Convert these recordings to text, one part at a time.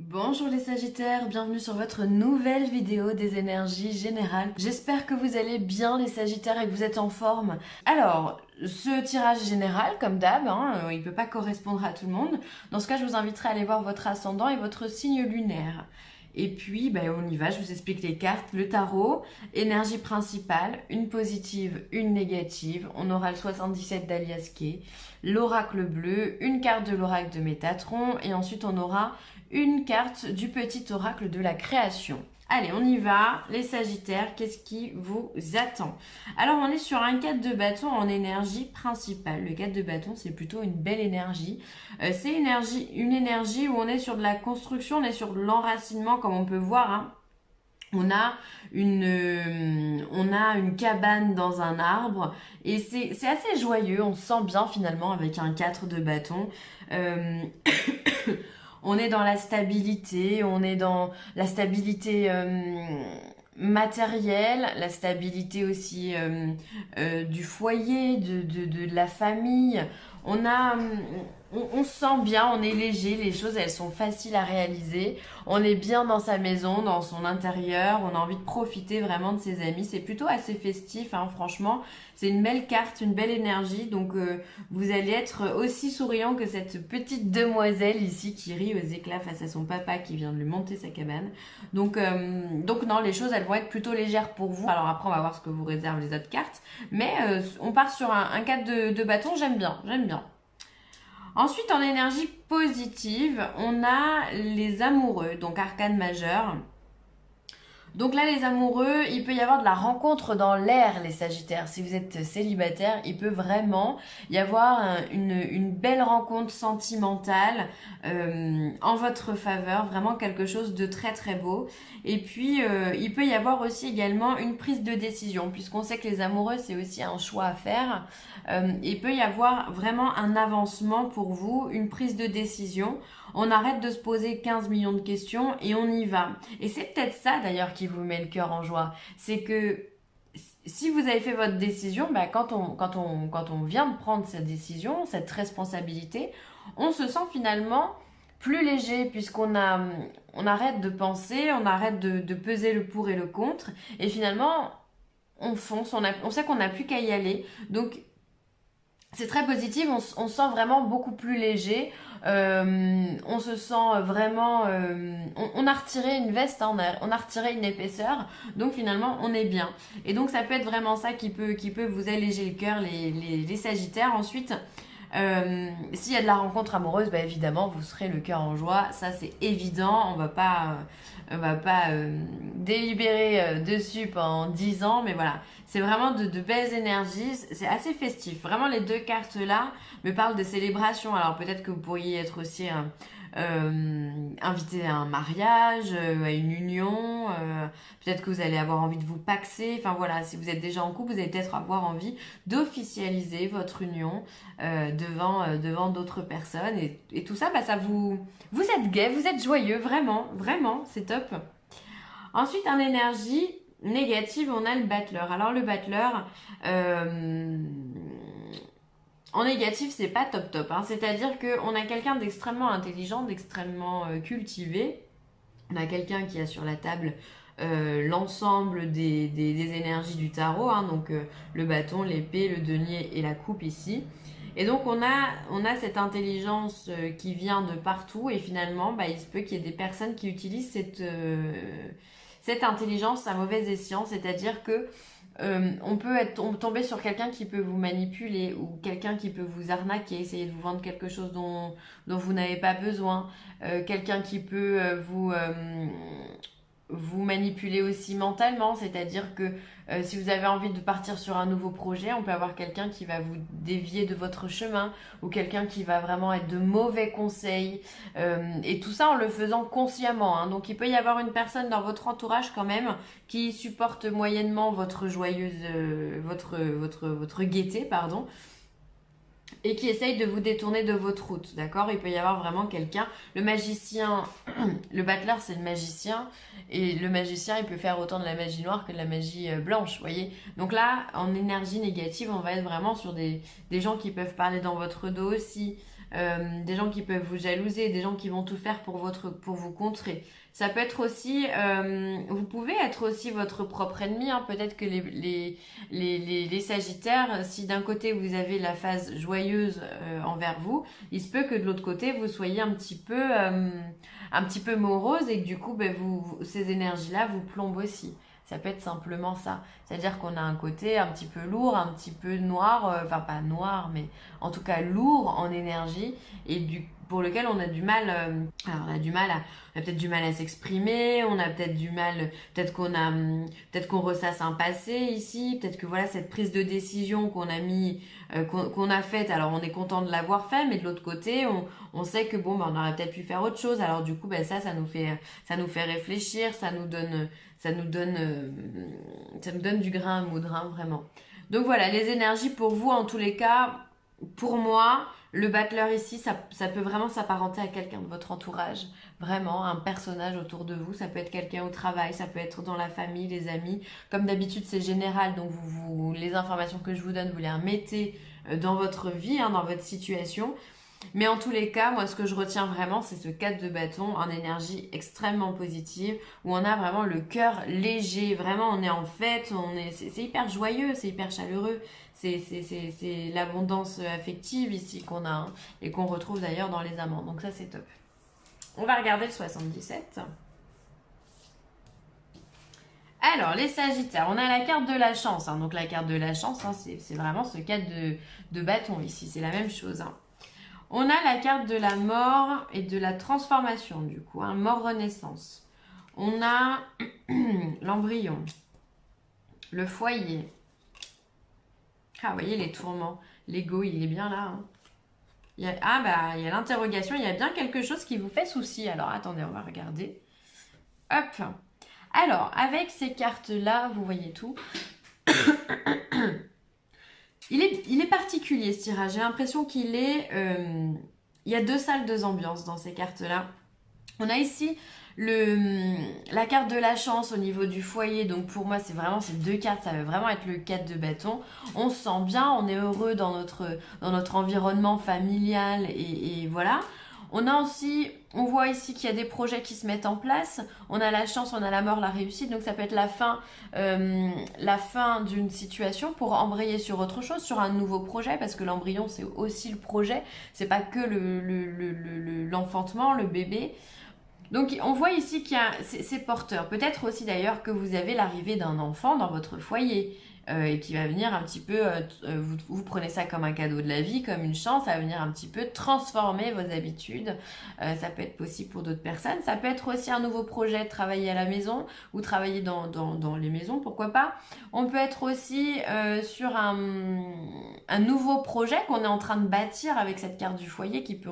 Bonjour les Sagittaires, bienvenue sur votre nouvelle vidéo des énergies générales. J'espère que vous allez bien les Sagittaires et que vous êtes en forme. Alors, ce tirage général, comme d'hab, il ne peut pas correspondre à tout le monde. Dans ce cas, je vous inviterai à aller voir votre ascendant et votre signe lunaire. Et puis, on y va, je vous explique les cartes. Le tarot, énergie principale, une positive, une négative. On aura le 77 d'Alias Kay, l'oracle bleu, une carte de l'oracle de Métatron, et ensuite on aura une carte du petit oracle de la création. Allez, on y va. Les Sagittaires, qu'est-ce qui vous attend? Alors, on est sur un 4 de bâton en énergie principale. Le 4 de bâton, c'est plutôt une belle énergie. C'est une énergie où on est sur de la construction, on est sur de l'enracinement, comme on peut voir, hein. On a une cabane dans un arbre et c'est assez joyeux, on se sent bien finalement avec un 4 de bâton. Euh, on est dans la stabilité, on est dans la stabilité matérielle, la stabilité aussi du foyer, de la famille. On a, on se sent bien, on est léger, les choses elles sont faciles à réaliser. On est bien dans sa maison, dans son intérieur, on a envie de profiter vraiment de ses amis. C'est plutôt assez festif, hein, franchement. C'est une belle carte, une belle énergie. Donc vous allez être aussi souriant que cette petite demoiselle ici qui rit aux éclats face à son papa qui vient de lui monter sa cabane. Donc non, les choses elles vont être plutôt légères pour vous. Alors après on va voir ce que vous réservent les autres cartes. Mais on part sur un 4 de bâton, j'aime bien, j'aime bien. Ensuite, en énergie positive, on a les amoureux, donc arcane majeur. Donc là, les amoureux, il peut y avoir de la rencontre dans l'air, les Sagittaires. Si vous êtes célibataire, il peut vraiment y avoir une belle rencontre sentimentale en votre faveur, vraiment quelque chose de très très beau. Et puis, il peut y avoir aussi également une prise de décision, puisqu'on sait que les amoureux, c'est aussi un choix à faire. Il peut y avoir vraiment un avancement pour vous, une prise de décision. On arrête de se poser 15 millions de questions et on y va. Et c'est peut-être ça d'ailleurs qui vous met le cœur en joie. C'est que si vous avez fait votre décision, quand on vient de prendre cette décision, cette responsabilité, on se sent finalement plus léger on arrête de penser, on arrête de peser le pour et le contre et finalement on fonce, on sait qu'on n'a plus qu'à y aller. Donc c'est très positif, on se sent vraiment beaucoup plus léger, on se sent vraiment... on a retiré une veste, hein, on a retiré une épaisseur, donc finalement on est bien. Et donc ça peut être vraiment ça qui peut vous alléger le cœur, les Sagittaires. Ensuite, s'il y a de la rencontre amoureuse, évidemment vous serez le cœur en joie, ça c'est évident, on va pas délibérer dessus pendant 10 ans, mais voilà, c'est vraiment de belles énergies, c'est assez festif. Vraiment les deux cartes là me parlent de célébration, alors peut-être que vous pourriez être aussi invité à un mariage, à une union, peut-être que vous allez avoir envie de vous paxer, enfin voilà, si vous êtes déjà en couple, vous allez peut-être avoir envie d'officialiser votre union devant d'autres personnes et tout ça, vous êtes gai, vous êtes joyeux, vraiment, vraiment, c'est top. Ensuite, en énergie négative, on a le battleur. Alors le battleur, en négatif, c'est pas top top, hein. C'est-à-dire qu'on a quelqu'un d'extrêmement intelligent, d'extrêmement cultivé. On a quelqu'un qui a sur la table l'ensemble des énergies du tarot, hein, donc le bâton, l'épée, le denier et la coupe ici. Et donc on a cette intelligence qui vient de partout et finalement il se peut qu'il y ait des personnes qui utilisent cette intelligence à mauvais escient, c'est-à-dire que on peut tomber sur quelqu'un qui peut vous manipuler ou quelqu'un qui peut vous arnaquer, essayer de vous vendre quelque chose dont vous n'avez pas besoin, quelqu'un qui peut vous manipuler aussi mentalement, c'est-à-dire que si vous avez envie de partir sur un nouveau projet, on peut avoir quelqu'un qui va vous dévier de votre chemin ou quelqu'un qui va vraiment être de mauvais conseils et tout ça en le faisant consciemment, hein. Donc il peut y avoir une personne dans votre entourage quand même qui supporte moyennement votre joyeuse, votre gaieté, pardon, et qui essaye de vous détourner de votre route, d'accord? Il peut y avoir vraiment quelqu'un, le magicien, le battleur c'est le magicien, et le magicien il peut faire autant de la magie noire que de la magie blanche, vous voyez? Donc là, en énergie négative, on va être vraiment sur des gens qui peuvent parler dans votre dos aussi, des gens qui peuvent vous jalouser, des gens qui vont tout faire pour vous contrer. Ça peut être aussi, vous pouvez être aussi votre propre ennemi, hein. Peut-être que les Sagittaires, si d'un côté vous avez la phase joyeuse envers vous, il se peut que de l'autre côté vous soyez un petit peu morose et que du coup ben, ces énergies-là vous plombent aussi. Ça peut être simplement ça. C'est-à-dire qu'on a un côté un petit peu lourd, un petit peu noir, enfin pas noir, mais en tout cas lourd en énergie et pour lequel on a du mal, alors on a peut-être du mal à s'exprimer, on a peut-être du mal, peut-être qu'on ressasse un passé ici, peut-être que voilà cette prise de décision qu'on a mis, qu'on a faite, alors on est content de l'avoir fait, mais de l'autre côté, on sait que bon, ben, on aurait peut-être pu faire autre chose. Alors du coup, ben, ça nous fait réfléchir, ça nous donne du grain à moudre, hein, vraiment. Donc voilà, les énergies pour vous, en tous les cas, pour moi, le battleur ici, ça peut vraiment s'apparenter à quelqu'un de votre entourage. Vraiment, un personnage autour de vous. Ça peut être quelqu'un au travail, ça peut être dans la famille, les amis. Comme d'habitude, c'est général, donc les informations que je vous donne, vous les remettez dans votre vie, hein, dans votre situation. Mais en tous les cas, moi, ce que je retiens vraiment, c'est ce 4 de bâton en énergie extrêmement positive, où on a vraiment le cœur léger. Vraiment, on est en fête, c'est hyper joyeux, c'est hyper chaleureux. C'est l'abondance affective ici qu'on a, hein, et qu'on retrouve d'ailleurs dans les amants. Donc ça, c'est top. On va regarder le 77. Alors, les Sagittaires, on a la carte de la chance, hein. Donc la carte de la chance, hein, c'est vraiment ce 4 de bâton ici. C'est la même chose, hein. On a la carte de la mort et de la transformation, du coup, hein, mort-renaissance. On a l'embryon, le foyer. Ah, vous voyez les tourments. L'ego, il est bien là, hein. Il y a l'interrogation. Il y a bien quelque chose qui vous fait souci. Alors, attendez, on va regarder. Hop. Alors, avec ces cartes-là, vous voyez tout. Il est particulier ce tirage. J'ai l'impression qu'il est... il y a 2 salles, 2 ambiances dans ces cartes-là. On a ici la carte de la chance au niveau du foyer. Donc pour moi, c'est vraiment ces 2 cartes. Ça va vraiment être le 4 de bâton. On se sent bien, on est heureux dans notre environnement familial et voilà. On voit ici qu'il y a des projets qui se mettent en place. On a la chance, on a la mort, la réussite. Donc ça peut être la fin d'une situation pour embrayer sur autre chose, sur un nouveau projet, parce que l'embryon c'est aussi le projet. C'est pas que l'enfantement, le bébé. Donc on voit ici qu'il y a c'est porteur. Peut-être aussi d'ailleurs que vous avez l'arrivée d'un enfant dans votre foyer. Et qui va venir un petit peu, vous prenez ça comme un cadeau de la vie, comme une chance, ça va venir un petit peu transformer vos habitudes. Ça peut être possible pour d'autres personnes. Ça peut être aussi un nouveau projet, travailler à la maison ou travailler dans les maisons, pourquoi pas. On peut être aussi sur un nouveau projet qu'on est en train de bâtir avec cette carte du foyer qui peut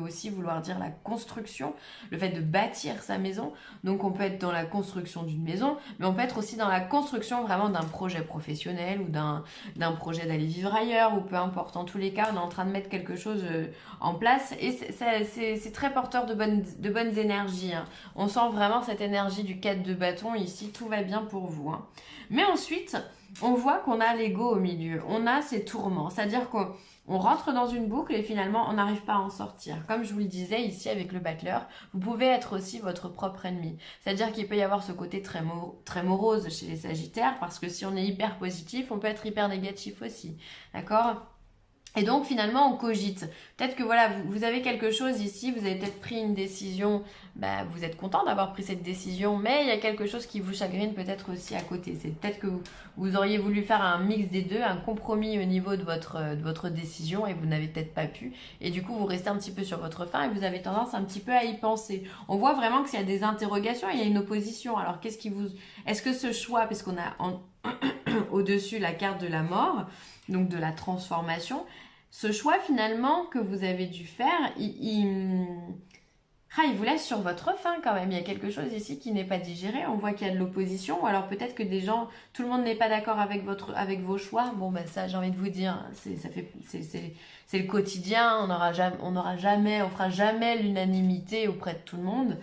aussi vouloir dire la construction, le fait de bâtir sa maison. Donc on peut être dans la construction d'une maison, mais on peut être aussi dans la construction vraiment d'un projet professionnel ou d'un projet d'aller vivre ailleurs, ou peu importe. En tous les cas, on est en train de mettre quelque chose en place et c'est très porteur de bonnes énergies, hein. On sent vraiment cette énergie du 4 de bâton ici, tout va bien pour vous, hein. Mais ensuite, on voit qu'on a l'ego au milieu, on a ces tourments, c'est-à-dire qu'on rentre dans une boucle et finalement on n'arrive pas à en sortir. Comme je vous le disais ici avec le battleur, vous pouvez être aussi votre propre ennemi. C'est-à-dire qu'il peut y avoir ce côté très morose chez les Sagittaires, parce que si on est hyper positif, on peut être hyper négatif aussi. D'accord ? Et donc finalement on cogite. Peut-être que voilà, vous avez quelque chose ici, vous avez peut-être pris une décision, vous êtes content d'avoir pris cette décision, mais il y a quelque chose qui vous chagrine peut-être aussi à côté. C'est peut-être que vous auriez voulu faire un mix des deux, un compromis au niveau de votre décision et vous n'avez peut-être pas pu. Et du coup vous restez un petit peu sur votre faim et vous avez tendance un petit peu à y penser. On voit vraiment que s'il y a des interrogations, il y a une opposition. Alors est-ce que ce choix, parce qu'on a au-dessus la carte de la mort, donc de la transformation, ce choix finalement que vous avez dû faire, il vous laisse sur votre faim quand même. Il y a quelque chose ici qui n'est pas digéré. On voit qu'il y a de l'opposition. Ou alors peut-être que tout le monde n'est pas d'accord avec vos choix. Bon, ça, j'ai envie de vous dire, c'est le quotidien. On fera jamais l'unanimité auprès de tout le monde.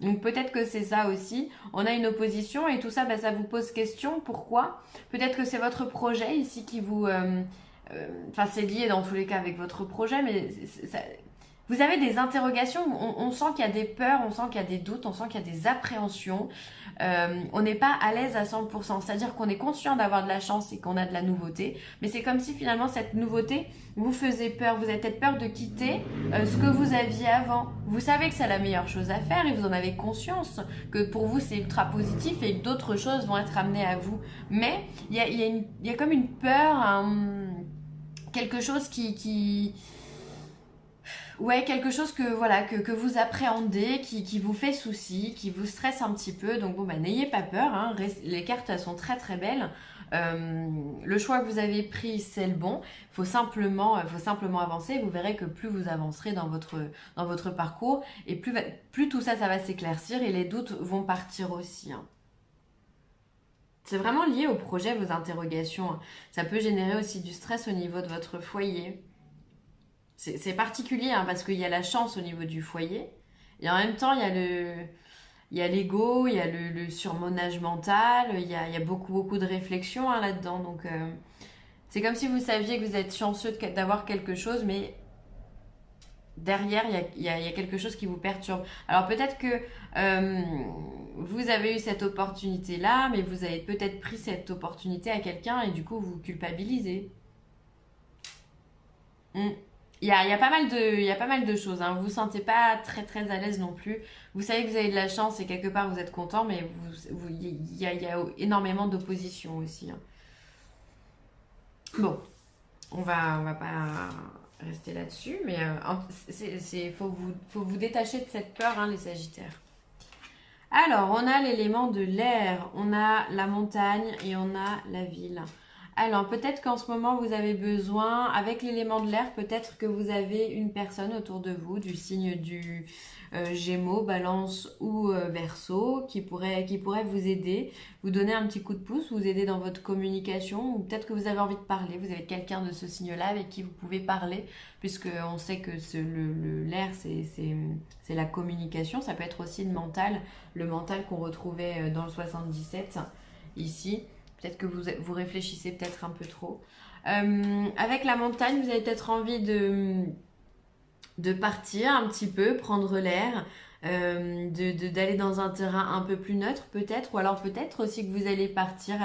Donc peut-être que c'est ça aussi. On a une opposition et tout ça, ça vous pose question. Pourquoi ? Peut-être que c'est votre projet ici qui vous Enfin, c'est lié dans tous les cas avec votre projet, mais vous avez des interrogations, on sent qu'il y a des peurs, on sent qu'il y a des doutes, on sent qu'il y a des appréhensions. On n'est pas à l'aise à 100%, c'est-à-dire qu'on est conscient d'avoir de la chance et qu'on a de la nouveauté, mais c'est comme si finalement cette nouveauté vous faisait peur, vous avez peut-être peur de quitter ce que vous aviez avant. Vous savez que c'est la meilleure chose à faire et vous en avez conscience, que pour vous c'est ultra positif et que d'autres choses vont être amenées à vous. Mais il y a comme une peur, quelque chose ouais, quelque chose que, voilà, que vous appréhendez, qui vous fait souci, qui vous stresse un petit peu. Donc bon, bah, n'ayez pas peur, hein. Les cartes, elles sont très très belles. Le choix que vous avez pris, c'est le bon. Faut simplement avancer. Vous verrez que plus vous avancerez dans votre parcours, et plus tout ça, ça va s'éclaircir et les doutes vont partir aussi, hein. C'est vraiment lié au projet, vos interrogations, hein. Ça peut générer aussi du stress au niveau de votre foyer. C'est particulier, hein, parce qu'il y a la chance au niveau du foyer. Et en même temps, il y a l'ego, il y a le surmenage mental, il y a beaucoup, beaucoup de réflexion, hein, là-dedans. Donc, c'est comme si vous saviez que vous êtes chanceux d'avoir quelque chose, mais derrière, il y a quelque chose qui vous perturbe. Alors, peut-être que vous avez eu cette opportunité-là, mais vous avez peut-être pris cette opportunité à quelqu'un et du coup, vous culpabilisez. Mm. Il y a pas mal de choses, hein. Vous vous sentez pas très très à l'aise non plus. Vous savez que vous avez de la chance et quelque part vous êtes content, mais il y a énormément d'opposition aussi, hein. Bon, on va pas rester là-dessus, mais faut vous détacher de cette peur, hein, les Sagittaires. Alors, on a l'élément de l'air, on a la montagne et on a la ville. Alors, peut-être qu'en ce moment, vous avez besoin, avec l'élément de l'air, peut-être que vous avez une personne autour de vous, du signe du Gémeaux, Balance ou Verseau, qui pourrait vous aider, vous donner un petit coup de pouce, vous aider dans votre communication, ou peut-être que vous avez envie de parler, vous avez quelqu'un de ce signe-là avec qui vous pouvez parler, puisque on sait que l'air, c'est la communication, ça peut être aussi le mental qu'on retrouvait dans le 77, ici. Peut-être que vous réfléchissez peut-être un peu trop. Avec la montagne, vous avez peut-être envie de partir un petit peu, prendre l'air, d'aller dans un terrain un peu plus neutre peut-être, ou alors peut-être aussi que vous allez partir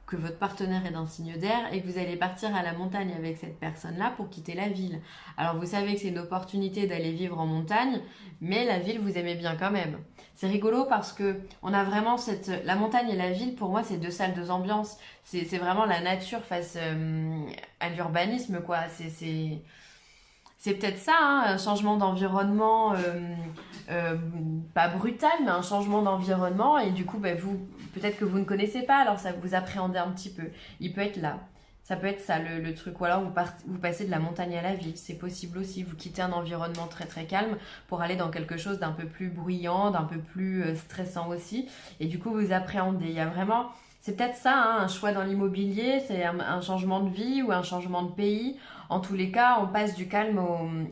que votre partenaire est d'un signe d'air et que vous allez partir à la montagne avec cette personne-là pour quitter la ville. Alors vous savez que c'est une opportunité d'aller vivre en montagne, mais la ville vous aimez bien quand même. C'est rigolo parce que on a vraiment la montagne et la ville, pour moi c'est deux salles, deux ambiances. C'est vraiment la nature face à l'urbanisme, quoi. C'est peut-être ça, hein, un changement d'environnement, pas brutal, mais un changement d'environnement. Et du coup, bah, peut-être que vous ne connaissez pas, alors ça vous appréhendez un petit peu. Il peut être là. Ça peut être ça le truc. Ou alors vous passez de la montagne à la ville. C'est possible aussi. Vous quittez un environnement très très calme pour aller dans quelque chose d'un peu plus bruyant, d'un peu plus stressant aussi. Et du coup, vous appréhendez. Il y a vraiment... C'est peut-être ça, hein, un choix dans l'immobilier, c'est un changement de vie ou un changement de pays. En tous les cas, on passe du calme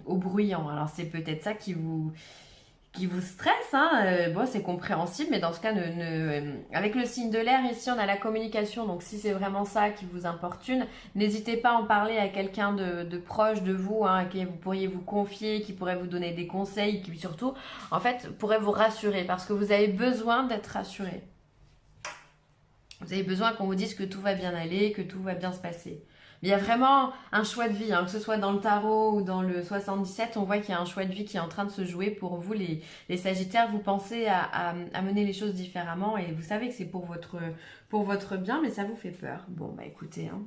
au bruyant. Alors c'est peut-être ça qui vous stresse, hein. Bon, c'est compréhensible, mais dans ce cas, avec le signe de l'air, ici, on a la communication. Donc si c'est vraiment ça qui vous importune, n'hésitez pas à en parler à quelqu'un de proche de vous, hein, à qui vous pourriez vous confier, qui pourrait vous donner des conseils, qui surtout, en fait, pourrait vous rassurer, parce que vous avez besoin d'être rassuré. Vous avez besoin qu'on vous dise que tout va bien aller, que tout va bien se passer. Mais il y a vraiment un choix de vie, hein, que ce soit dans le tarot ou dans le 77, on voit qu'il y a un choix de vie qui est en train de se jouer pour vous, les Sagittaires. Vous pensez à mener les choses différemment et vous savez que c'est pour votre bien, mais ça vous fait peur. Bon, bah écoutez, hein.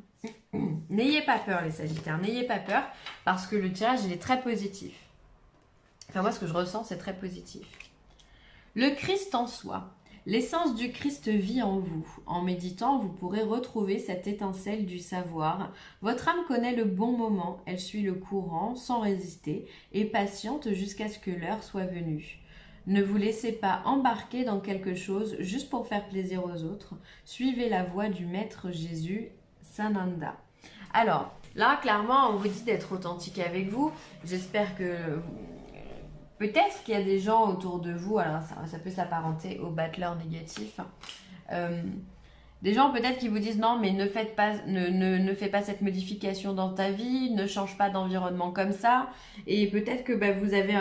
N'ayez pas peur les Sagittaires, n'ayez pas peur, parce que le tirage, il est très positif. Enfin, moi, ce que je ressens, c'est très positif. Le Christ en soi. L'essence du Christ vit en vous. En méditant, vous pourrez retrouver cette étincelle du savoir. Votre âme connaît le bon moment, elle suit le courant sans résister et patiente jusqu'à ce que l'heure soit venue. Ne vous laissez pas embarquer dans quelque chose juste pour faire plaisir aux autres. Suivez la voie du Maître Jésus, Sananda. Alors, là, clairement, on vous dit d'être authentique avec vous. J'espère que... Peut-être qu'il y a des gens autour de vous, alors ça peut s'apparenter au battleur négatif, Des gens peut-être qui vous disent non mais ne faites pas, ne fais pas cette modification dans ta vie, ne change pas d'environnement comme ça. Et peut-être que bah, vous avez,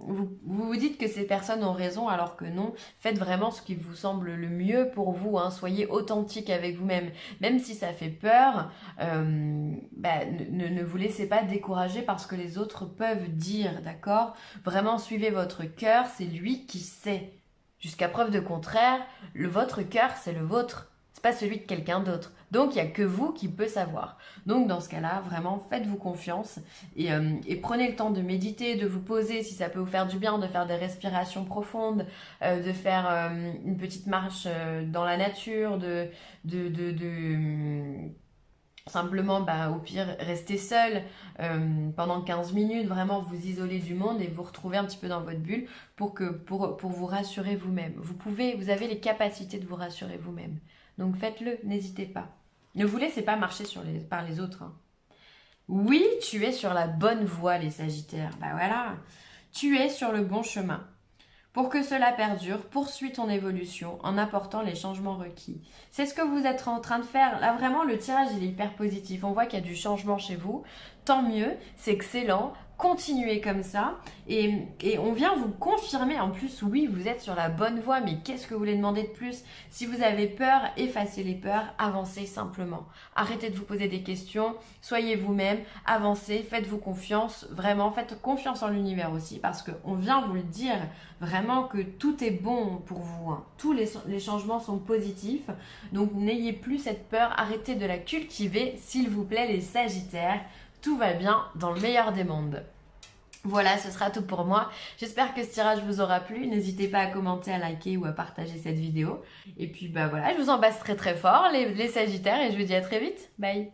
vous dites que ces personnes ont raison alors que non. Faites vraiment ce qui vous semble le mieux pour vous, hein. Soyez authentique avec vous-même. Même si ça fait peur, bah, ne vous laissez pas décourager par ce que les autres peuvent dire, d'accord? Vraiment suivez votre cœur, c'est lui qui sait. Jusqu'à preuve de contraire, votre cœur c'est le vôtre. C'est pas celui de quelqu'un d'autre. Donc, il n'y a que vous qui peut savoir. Donc, dans ce cas-là, vraiment, faites-vous confiance et prenez le temps de méditer, de vous poser si ça peut vous faire du bien, de faire des respirations profondes, de faire une petite marche dans la nature, simplement, bah, au pire, rester seul pendant 15 minutes, vraiment vous isoler du monde et vous retrouver un petit peu dans votre bulle pour vous rassurer vous-même. Vous avez les capacités de vous rassurer vous-même. Donc faites-le, n'hésitez pas. Ne vous laissez pas marcher par les autres, hein. Oui, tu es sur la bonne voie, les Sagittaires. Bah voilà, tu es sur le bon chemin. Pour que cela perdure, poursuis ton évolution en apportant les changements requis. C'est ce que vous êtes en train de faire. Là, vraiment, le tirage, il est hyper positif. On voit qu'il y a du changement chez vous. Tant mieux, c'est excellent. Continuez comme ça. Et on vient vous confirmer, en plus, oui, vous êtes sur la bonne voie, mais qu'est-ce que vous voulez demander de plus? Si vous avez peur, effacez les peurs, avancez simplement. Arrêtez de vous poser des questions, soyez vous-même, avancez, faites-vous confiance. Vraiment, faites confiance en l'univers aussi, parce qu'on vient vous le dire vraiment que tout est bon pour vous, hein. Tous les changements sont positifs. Donc n'ayez plus cette peur, arrêtez de la cultiver, s'il vous plaît, les Sagittaires. Tout va bien dans le meilleur des mondes. Voilà, ce sera tout pour moi. J'espère que ce tirage vous aura plu. N'hésitez pas à commenter, à liker ou à partager cette vidéo. Et puis bah voilà, je vous embrasse très très fort les Sagittaires et je vous dis à très vite. Bye.